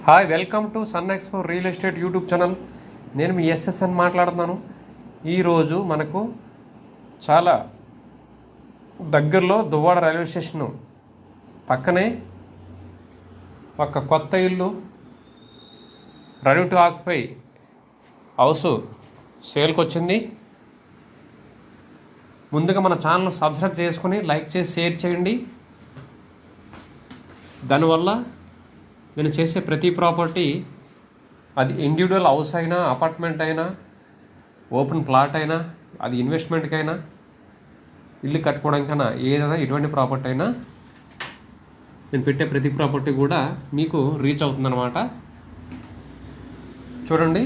Hi, welcome to Sun Expo real estate YouTube channel. నేను మీ SSN మాట్లాడుతున్నాను. ఈరోజు మనకు చాలా దగ్గరలో దువ్వాడ రైల్వే స్టేషను పక్కనే ఒక కొత్త ఇల్లు రెడీ టు ఆక్యుపై హౌస్ సేల్కి వచ్చింది. ముందుగా మన ఛానల్ సబ్స్క్రైబ్ చేసుకుని లైక్ చేసి షేర్ చేయండి. దానివల్ల నేను చేసే ప్రతి ప్రాపర్టీ, అది ఇండివిజువల్ హౌస్ అయినా, అపార్ట్మెంట్ అయినా, ఓపెన్ ప్లాట్ అయినా, అది ఇన్వెస్ట్మెంట్కైనా, ఇల్లు కట్టుకోవడానికైనా, ఏదైనా ఎటువంటి ప్రాపర్టీ అయినా నేను పెట్టే ప్రతి ప్రాపర్టీ కూడా మీకు రీచ్ అవుతుందన్నమాట. చూడండి,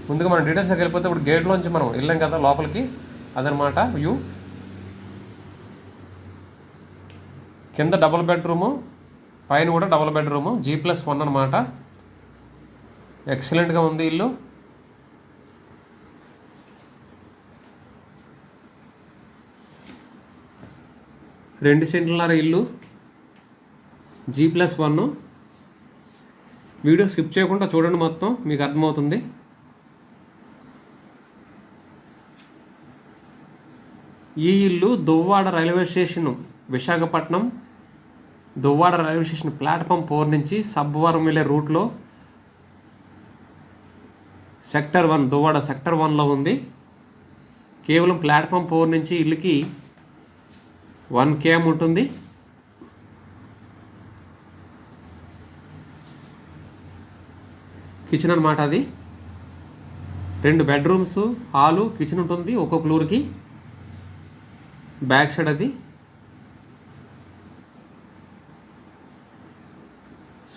ముందుగా మనం డీటెయిల్స్లోకి వెళ్ళిపోతే ఇప్పుడు గేట్లోంచి మనం వెళ్ళాం కదా లోపలికి, అదనమాట వ్యూ. కింద డబుల్ బెడ్రూము, పైన కూడా డబుల్ బెడ్రూము, G+1 అనమాట. ఎక్సలెంట్గా ఉంది ఇల్లు. రెండు సెంట్లన్నర ఇల్లు, G+1. వీడియో స్కిప్ చేయకుండా చూడండి, మొత్తం మీకు అర్థమవుతుంది. ఈ ఇల్లు Duvvada railway station, Visakhapatnam Duvvada railway station platform 4 నుంచి సబ్బవరం వెళ్ళే రూట్లో సెక్టర్ 1, దువ్వాడ సెక్టర్ 1లో ఉంది. కేవలం ప్లాట్ఫామ్ 4 నుంచి ఇల్లుకి 1 km ఉంటుంది. కిచెన్ అనమాట అది. 2 బెడ్రూమ్స్, హాలు, కిచెన్ ఉంటుంది ఒక్కొక్క ఫ్లోర్కి. బ్యాక్ సైడ్ అది.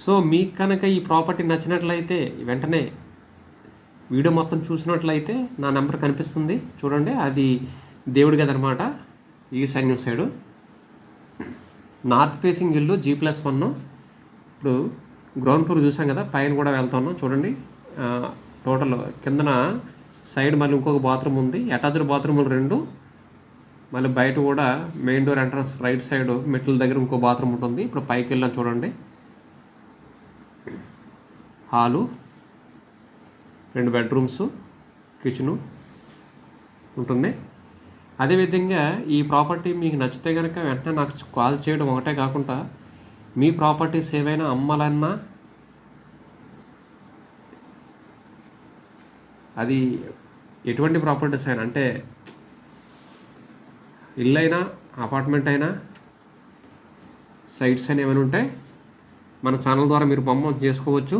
సో మీకు కనుక ఈ ప్రాపర్టీ నచ్చినట్లయితే వెంటనే వీడియో మొత్తం చూసినట్లయితే నా నెంబర్ కనిపిస్తుంది, చూడండి. అది దేవుడి గది అనమాట, ఈ సైడు. నార్త్ ఫేసింగ్ ఇల్లు, G+1. ఇప్పుడు గ్రౌండ్ ఫ్లోర్ చూసాం కదా, పైన కూడా వెళ్తున్నాం చూడండి. టోటల్ కిందన సైడ్ మళ్ళీ ఇంకొక బాత్రూమ్ ఉంది, అటాచ్డ్ బాత్రూములు 2. మళ్ళీ బయట కూడా main door entrance right side మెట్ల దగ్గర ఇంకో బాత్రూమ్ ఉంటుంది. ఇప్పుడు పైకి వెళ్ళాం చూడండి. హాలు, 2 బెడ్రూమ్స్, కిచెను ఉంటుంది. అదేవిధంగా ఈ ప్రాపర్టీ మీకు నచ్చితే కనుక వెంటనే నాకు కాల్ చేయడం ఒకటే కాకుండా, మీ ప్రాపర్టీస్ ఏవైనా అమ్మాలన్నా, అది ఎటువంటి ప్రాపర్టీస్ అయినా, అంటే ఇల్లు అయినా, అపార్ట్మెంట్ అయినా, సైట్స్ అయినా ఏమైనా ఉంటే మన ఛానల్ ద్వారా మీరు ప్రమోట్ చేసుకోవచ్చు.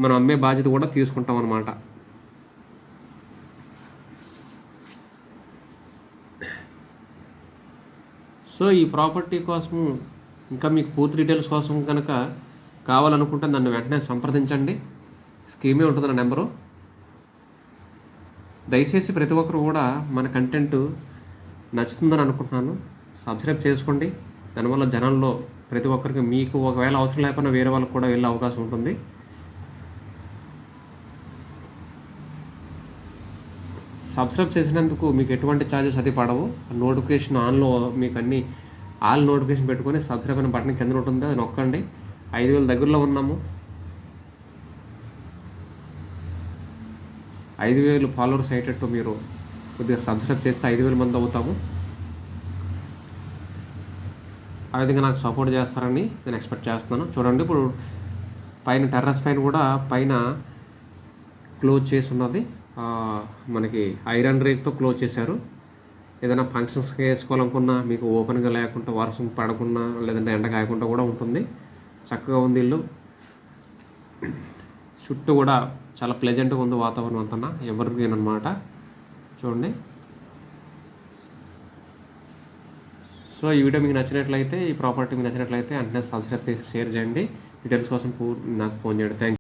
మనం అమ్మే బాధ్యత కూడా తీసుకుంటాం అన్నమాట. సో ఈ ప్రాపర్టీ కోసం, ఇంకా మీకు పూర్తి డీటెయిల్స్ కోసం కనుక కావాలనుకుంటే నన్ను వెంటనే సంప్రదించండి. స్క్రీమే ఉంటుంది నా నెంబరు. దయచేసి ప్రతి ఒక్కరు కూడా మన కంటెంట్ నచ్చుతుందని అనుకుంటున్నాను. సబ్స్క్రైబ్ చేసుకోండి. దానివల్ల జనాల్లో ప్రతి ఒక్కరికి, మీకు ఒకవేళ అవసరం లేకపోయినా వేరే వాళ్ళకి కూడా వెళ్ళే అవకాశం ఉంటుంది. సబ్స్క్రైబ్ చేసినందుకు మీకు ఎటువంటి ఛార్జెస్ అది పడవు. నోటిఫికేషన్ ఆన్లో మీకు అన్ని ఆల్ నోటిఫికేషన్ పెట్టుకొని సబ్స్క్రైబ్ అనే బటన్ కింద ఉంటుంది, అది నొక్కండి. 5,000 దగ్గరలో ఉన్నాము. 5,000 ఫాలోవర్స్ అయ్యేటట్టు మీరు కొద్దిగా సబ్స్క్రైబ్ చేస్తే 5,000 మంది అవుతాము. ఆ విధంగా నాకు సపోర్ట్ చేస్తారని నేను ఎక్స్పెక్ట్ చేస్తున్నాను. చూడండి, ఇప్పుడు పైన టెర్రస్ పైన కూడా పైన క్లోజ్ చేసి ఉన్నది. మనకి ఐరన్ రేక్తో క్లోజ్ చేశారు. ఏదైనా ఫంక్షన్స్కి వేసుకోవాలనుకున్నా, మీకు ఓపెన్గా లేకుండా, వర్షం పడకుండా, లేదంటే ఎండ కాయకుండా కూడా ఉంటుంది. చక్కగా ఉంది ఇల్లు. చుట్టూ కూడా చాలా ప్లెజెంట్గా ఉంది వాతావరణం అంతా, ఎవరిగ్రీన్ అనమాట. చూడండి. సో ఈ వీడియో మీకు నచ్చినట్లయితే, ఈ ప్రాపర్టీ మీకు నచ్చినట్లయితే వెంటనే సబ్స్క్రైబ్ చేసి షేర్ చేయండి. డీటెయిల్స్ కోసం నాకు ఫోన్ చేయండి. Thank you.